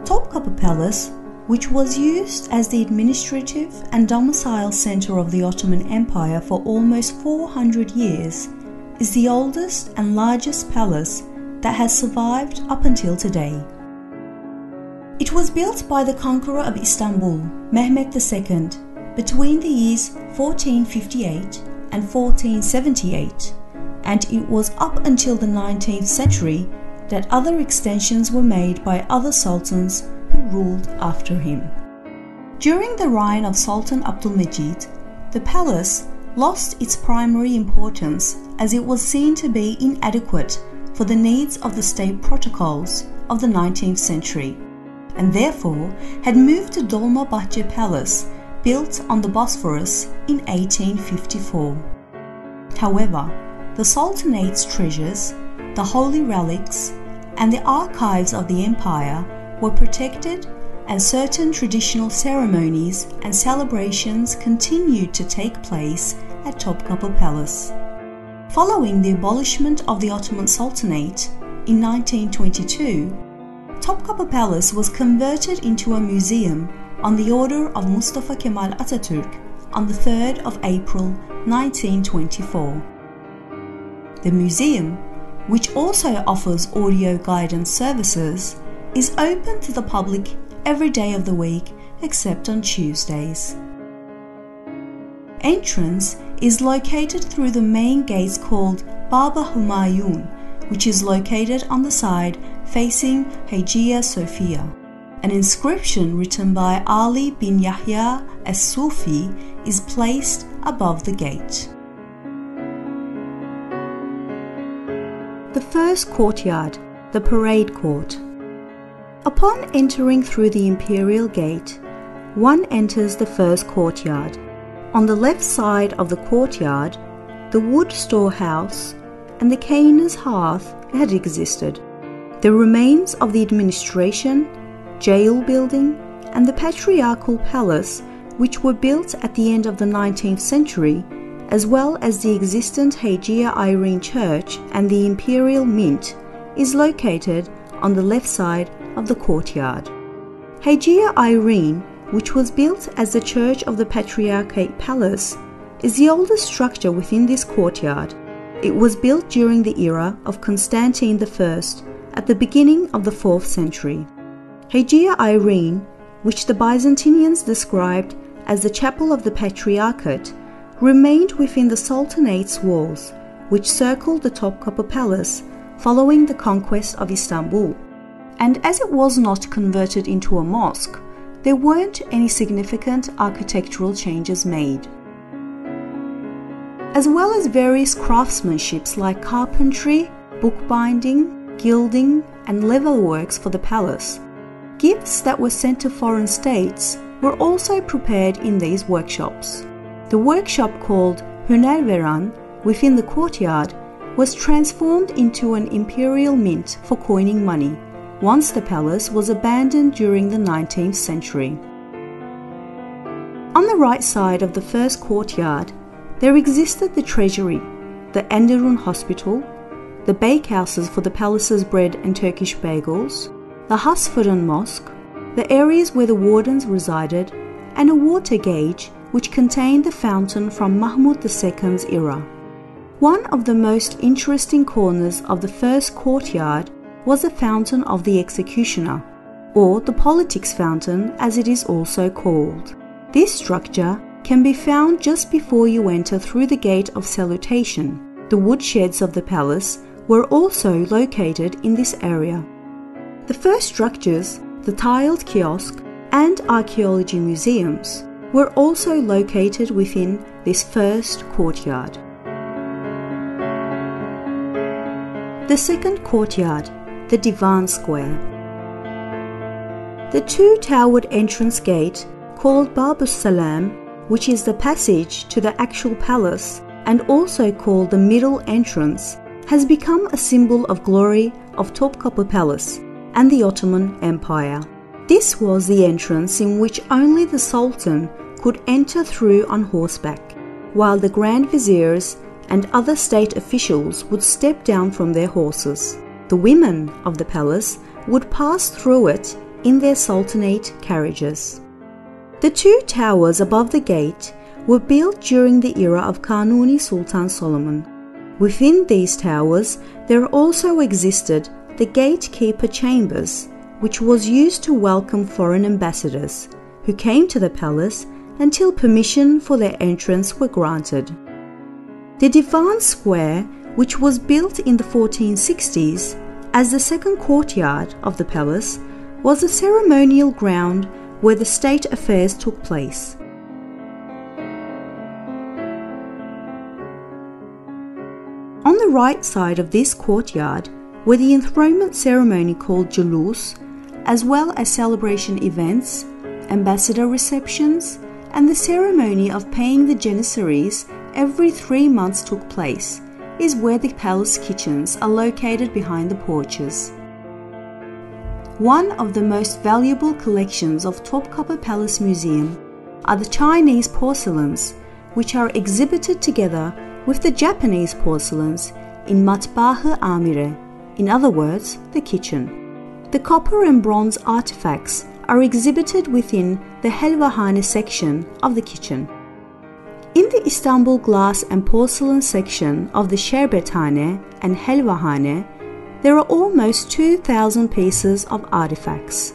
Topkapı Palace, which was used as the administrative and domicile center of the Ottoman Empire for almost 400 years, is the oldest and largest palace that has survived up until today. It was built by the conqueror of Istanbul, Mehmet II, between the years 1458 and 1478, and it was up until the 19th century that other extensions were made by other sultans who ruled after him. During the reign of Sultan Abdülmecid, the palace lost its primary importance as it was seen to be inadequate for the needs of the state protocols of the 19th century, and therefore had moved to Dolmabahce Palace, built on the Bosphorus in 1854. However, the Sultanate's treasures, the holy relics, and the archives of the empire were protected, and certain traditional ceremonies and celebrations continued to take place at Topkapı Palace. Following the abolishment of the Ottoman Sultanate in 1922, Topkapı Palace was converted into a museum on the order of Mustafa Kemal Atatürk on the 3rd of April 1924. The museum, which also offers audio guidance services, is open to the public every day of the week except on Tuesdays. Entrance is located through the main gates called Baba Humayun, which is located on the side facing Hagia Sophia. An inscription written by Ali bin Yahya as-Sufi is placed above the gate. The first courtyard, the parade court. Upon entering through the imperial gate, one enters the first courtyard. On the left side of the courtyard, the wood storehouse and the caner's hearth had existed. The remains of the administration, jail building, and the patriarchal palace, which were built at the end of the 19th century, as well as the existent Hagia Irene Church and the Imperial Mint, is located on the left side of the courtyard. Hagia Irene, which was built as the Church of the Patriarchate Palace, is the oldest structure within this courtyard. It was built during the era of Constantine I at the beginning of the 4th century. Hagia Irene, which the Byzantines described as the Chapel of the Patriarchate, remained within the Sultanate's walls, which circled the Topkapı Palace following the conquest of Istanbul. And as it was not converted into a mosque, there weren't any significant architectural changes made. As well as various craftsmanships like carpentry, bookbinding, gilding, and level works for the palace, gifts that were sent to foreign states were also prepared in these workshops. The workshop called Hünerveran within the courtyard was transformed into an imperial mint for coining money once the palace was abandoned during the 19th century. On the right side of the first courtyard, there existed the treasury, the Enderun Hospital, the bakehouses for the palace's bread and Turkish bagels, the Hasfırın Mosque, the areas where the wardens resided, and a water gauge which contained the fountain from Mahmud II's era. One of the most interesting corners of the first courtyard was the Fountain of the Executioner, or the Politics Fountain as it is also called. This structure can be found just before you enter through the Gate of Salutation. The woodsheds of the palace were also located in this area. The first structures, the tiled kiosk and archaeology museums, were also located within this first courtyard. The second courtyard, the Divan Square. The two-towered entrance gate, called Babus Salam, which is the passage to the actual palace and also called the middle entrance, has become a symbol of glory of Topkapı Palace and the Ottoman Empire. This was the entrance in which only the Sultan could enter through on horseback, while the Grand Viziers and other state officials would step down from their horses. The women of the palace would pass through it in their sultanate carriages. The two towers above the gate were built during the era of Kanuni Sultan Solomon. Within these towers there also existed the gatekeeper chambers, which was used to welcome foreign ambassadors who came to the palace until permission for their entrance were granted. The Divan Square, which was built in the 1460s as the second courtyard of the palace, was a ceremonial ground where the state affairs took place. On the right side of this courtyard were the enthronement ceremony called Julus, as well as celebration events, ambassador receptions, and the ceremony of paying the janissaries every 3 months took place, is where the palace kitchens are located behind the porches. One of the most valuable collections of Topkapı Palace Museum are the Chinese porcelains, which are exhibited together with the Japanese porcelains in Matbah-ı Amire, in other words, the kitchen. The copper and bronze artifacts are exhibited within the Helvahane section of the kitchen. In the Istanbul glass and porcelain section of the Sherbethane and Helvahane, there are almost 2,000 pieces of artifacts.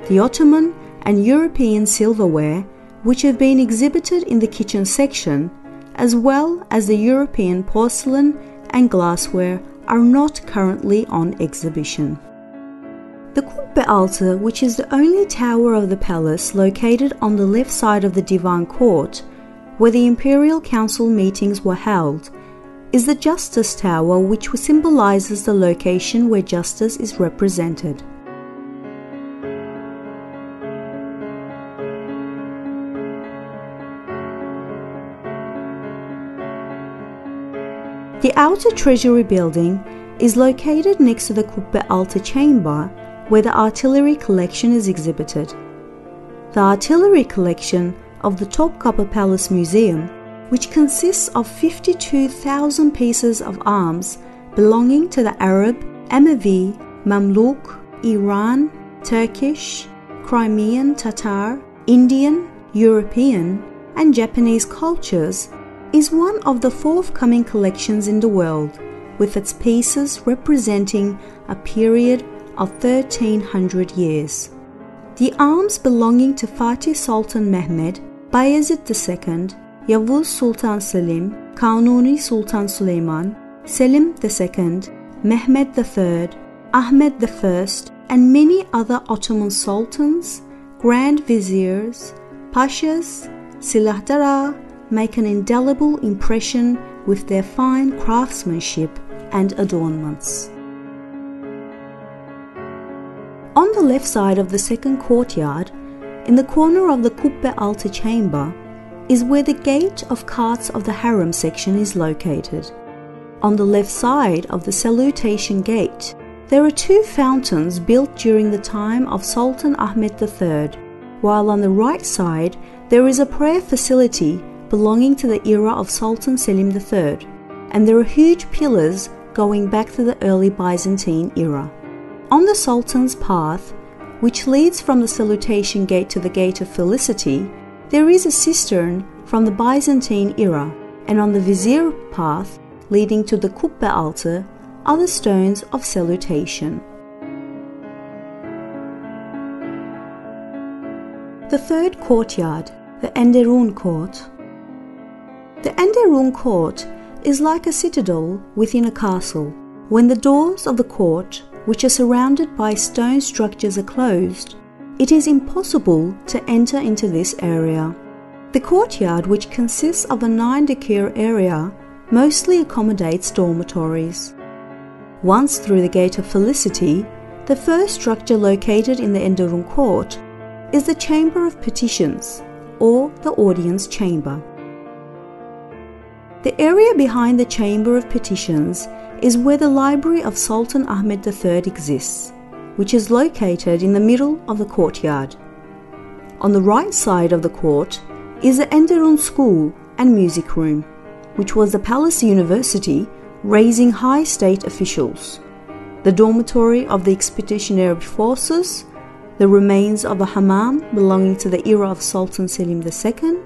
The Ottoman and European silverware, which have been exhibited in the kitchen section, as well as the European porcelain and glassware, are not currently on exhibition. The Kubbe-Altı, which is the only tower of the palace located on the left side of the Divan Court, where the Imperial Council meetings were held, is the Justice Tower, which symbolizes the location where justice is represented. The outer treasury building is located next to the Kubbe-Altı chamber, where the artillery collection is exhibited. The artillery collection of the Topkapı Palace Museum, which consists of 52,000 pieces of arms belonging to the Arab, Emevi, Mamluk, Iran, Turkish, Crimean Tatar, Indian, European, and Japanese cultures, is one of the forthcoming collections in the world, with its pieces representing a period of 1300 years. The arms belonging to Fatih Sultan Mehmed, Bayezid II, Yavuz Sultan Selim, Kanuni Sultan Süleyman, Selim II, Mehmed III, Ahmed I, and many other Ottoman sultans, grand viziers, pashas, silahdara make an indelible impression with their fine craftsmanship and adornments. On the left side of the second courtyard, in the corner of the Kubbe-Altı chamber, is where the gate of carts of the harem section is located. On the left side of the salutation gate, there are two fountains built during the time of Sultan Ahmed III, while on the right side there is a prayer facility belonging to the era of Sultan Selim III, and there are huge pillars going back to the early Byzantine era. On the Sultan's path, which leads from the salutation gate to the Gate of Felicity, there is a cistern from the Byzantine era, and on the Vizier path leading to the Kubbe-Altı are the stones of salutation. The third courtyard, the Enderun Court. The Enderun Court is like a citadel within a castle. When the doors of the court, which are surrounded by stone structures, are closed, it is impossible to enter into this area. The courtyard, which consists of a 9-decare area, mostly accommodates dormitories. Once through the Gate of Felicity, the first structure located in the Enderun Court is the Chamber of Petitions, or the Audience Chamber. The area behind the Chamber of Petitions is where the library of Sultan Ahmed III exists, which is located in the middle of the courtyard. On the right side of the court is the Enderun School and Music Room, which was the palace university raising high state officials, the dormitory of the expeditionary forces, the remains of a hammam belonging to the era of Sultan Selim II,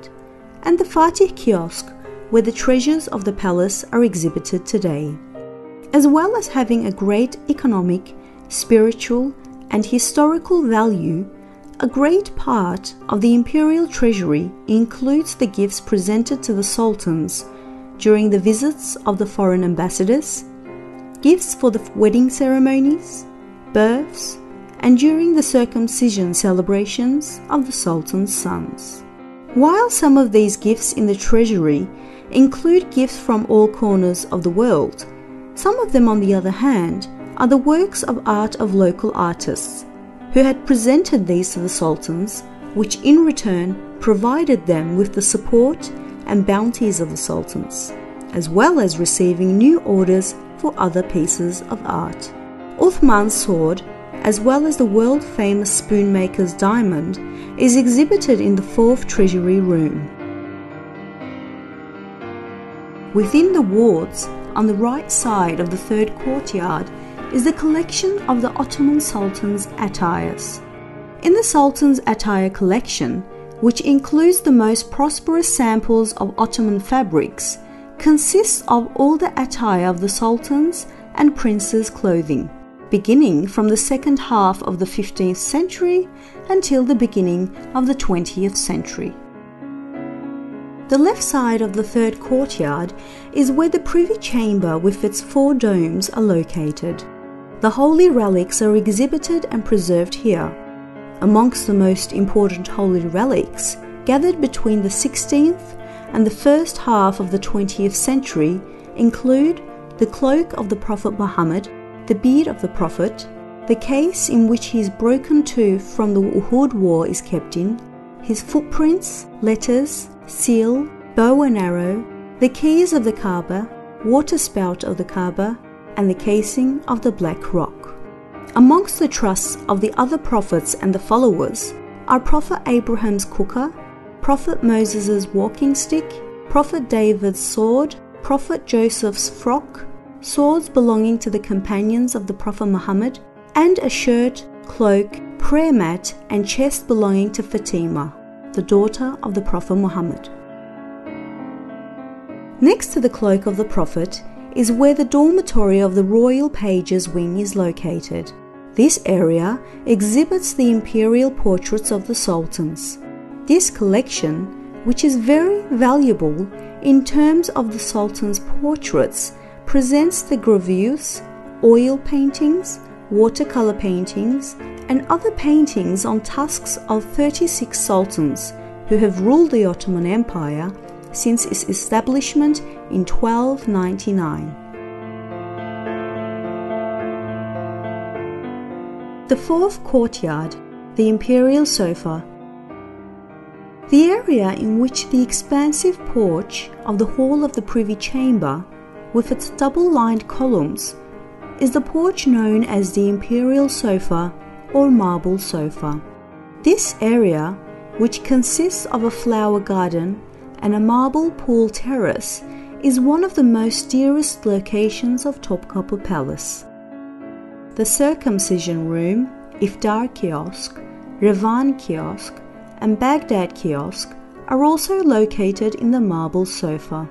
and the Fatih Kiosk, where the treasures of the palace are exhibited today. As well as having a great economic, spiritual, and historical value, a great part of the imperial treasury includes the gifts presented to the sultans during the visits of the foreign ambassadors, gifts for the wedding ceremonies, births, and during the circumcision celebrations of the sultan's sons. While some of these gifts in the treasury include gifts from all corners of the world, some of them, on the other hand, are the works of art of local artists who had presented these to the sultans, which in return provided them with the support and bounties of the sultans, as well as receiving new orders for other pieces of art. Uthman's sword, as well as the world-famous spoonmaker's diamond, is exhibited in the 4th Treasury Room. Within the wards, on the right side of the 3rd courtyard, is the collection of the Ottoman Sultan's attires. In the Sultan's attire collection, which includes the most prosperous samples of Ottoman fabrics, consists of all the attire of the sultans and princes' clothing, beginning from the second half of the 15th century until the beginning of the 20th century. The left side of the 3rd courtyard is where the privy chamber with its 4 domes are located. The holy relics are exhibited and preserved here. Amongst the most important holy relics gathered between the 16th and the first half of the 20th century include the cloak of the Prophet Muhammad, the beard of the Prophet, the case in which his broken tooth from the Uhud War is kept in, his footprints, letters, seal, bow and arrow, the keys of the Kaaba, water spout of the Kaaba, and the casing of the Black Rock. Amongst the trusts of the other prophets and the followers are Prophet Abraham's cooker, Prophet Moses' walking stick, Prophet David's sword, Prophet Joseph's frock, swords belonging to the companions of the Prophet Muhammad, and a shirt, cloak, prayer mat, and chest belonging to Fatima, the daughter of the Prophet Muhammad. Next to the cloak of the Prophet is where the dormitory of the Royal Pages Wing is located. This area exhibits the imperial portraits of the sultans. This collection, which is very valuable in terms of the sultans' portraits, presents the gravures, oil paintings, watercolor paintings, and other paintings on tusks of 36 sultans who have ruled the Ottoman Empire since its establishment in 1299. The 4th courtyard, the imperial sofa. The area in which the expansive porch of the hall of the privy chamber, with its double-lined columns, is the porch known as the imperial sofa or marble sofa. This area, which consists of a flower garden and a marble pool terrace, is one of the most dearest locations of Topkapı Palace. The circumcision room, Iftar kiosk, Revan kiosk, and Baghdad kiosk are also located in the marble sofa.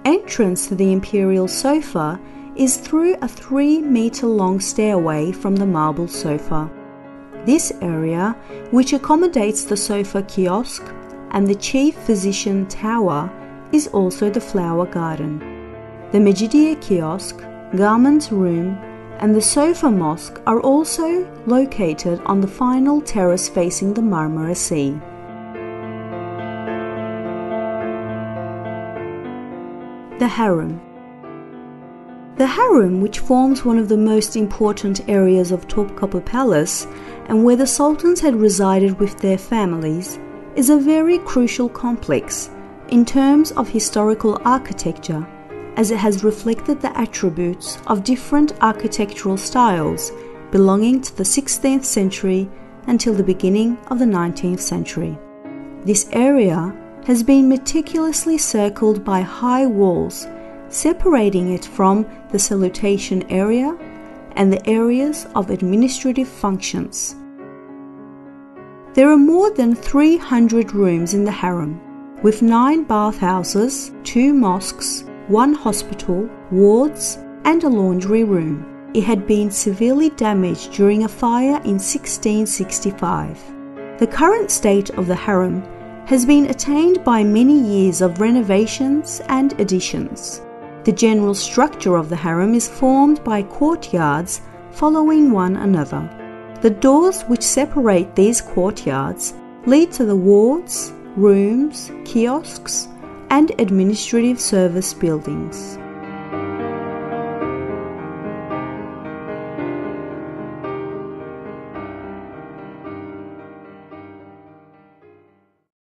Entrance to the imperial sofa is through a 3-meter-long stairway from the marble sofa. This area, which accommodates the sofa kiosk and the chief physician tower, is also the flower garden. The Mecidiye kiosk, garment room, and the sofa mosque are also located on the final terrace facing the Marmara Sea. The harem. The harem, which forms one of the most important areas of Topkapı Palace and where the sultans had resided with their families, is a very crucial complex in terms of historical architecture, as it has reflected the attributes of different architectural styles belonging to the 16th century until the beginning of the 19th century. This area has been meticulously circled by high walls, separating it from the salutation area and the areas of administrative functions. There are more than 300 rooms in the harem, with 9 bathhouses, 2 mosques, 1 hospital, wards, and a laundry room. It had been severely damaged during a fire in 1665. The current state of the harem has been attained by many years of renovations and additions. The general structure of the harem is formed by courtyards following one another. The doors which separate these courtyards lead to the wards, rooms, kiosks, and administrative service buildings.